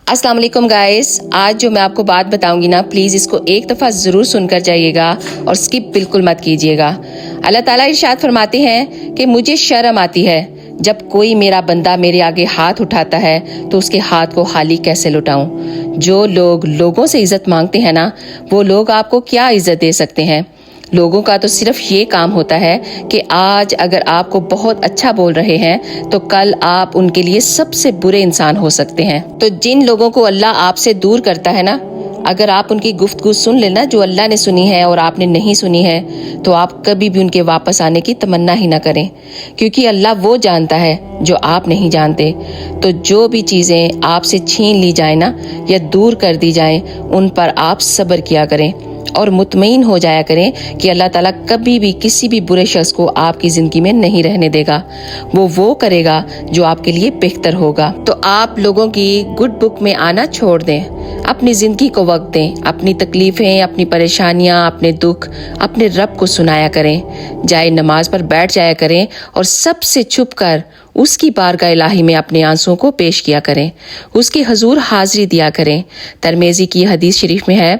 अस्सलाम वालेकुम गाइस, आज जो मैं आपको बात बताऊंगी ना, प्लीज़ इसको एक दफ़ा ज़रूर सुनकर जाइएगा और स्किप बिल्कुल मत कीजिएगा। अल्लाह ताला इरशाद फरमाते हैं कि मुझे शर्म आती है जब कोई मेरा बंदा मेरे आगे हाथ उठाता है तो उसके हाथ को खाली कैसे लुटाऊं। जो लोग लोगों से इज्जत मांगते हैं ना, वो लोग आपको क्या इज्जत दे सकते हैं। लोगों का तो सिर्फ ये काम होता है कि आज अगर आपको बहुत अच्छा बोल रहे हैं तो कल आप उनके लिए सबसे बुरे इंसान हो सकते हैं। तो जिन लोगों को अल्लाह आपसे दूर करता है ना, अगर आप उनकी गुफ्तगू सुन लेना जो अल्लाह ने सुनी है और आपने नहीं सुनी है, तो आप कभी भी उनके वापस आने की तमन्ना ही ना करें, क्योंकि अल्लाह वो जानता है जो आप नहीं जानते। तो जो भी चीज़ें आपसे छीन ली जाए ना या दूर कर दी जाएं, उन पर आप सब्र किया करें और मुतमईन हो जाया करें कि अल्लाह ताला कभी भी किसी भी बुरे शख्स को आपकी ज़िंदगी में नहीं रहने देगा। वो करेगा जो आपके लिए बेहतर होगा। तो आप लोगों की गुड बुक में आना छोड़ दें, अपनी ज़िंदगी को वक्त दें, अपनी तकलीफ़ें, अपनी परेशानियां, अपने दुख अपने रब को सुनाया करें। जाए नमाज पर बैठ जाया करें और सबसे छुप कर उसकी बारगाह इलाही में अपने आंसुओं को पेश किया करें, उसके हजूर हाजिरी दिया करें। तिरमिज़ी की हदीस शरीफ में है,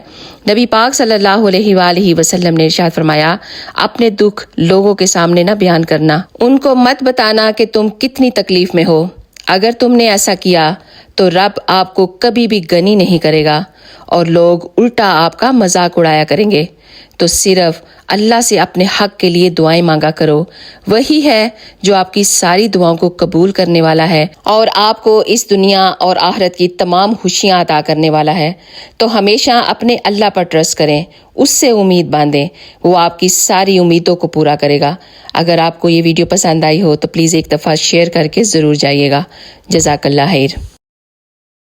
नबी पाक सल्लल्लाहु अलैहि वसल्लम ने इरशाद फरमाया, अपने दुख लोगों के सामने न बयान करना, उनको मत बताना कि तुम कितनी तकलीफ में हो। अगर तुमने ऐसा किया तो रब आपको कभी भी गनी नहीं करेगा और लोग उल्टा आपका मजाक उड़ाया करेंगे। तो सिर्फ अल्लाह से अपने हक के लिए दुआएं मांगा करो, वही है जो आपकी सारी दुआओं को कबूल करने वाला है और आपको इस दुनिया और आखिरत की तमाम खुशियां अता करने वाला है। तो हमेशा अपने अल्लाह पर ट्रस्ट करें, उससे उम्मीद बांधें, वो आपकी सारी उम्मीदों को पूरा करेगा। अगर आपको ये वीडियो पसंद आई हो तो प्लीज़ एक दफ़ा शेयर करके ज़रूर जाइएगा। जज़ाकल्लाह खैर।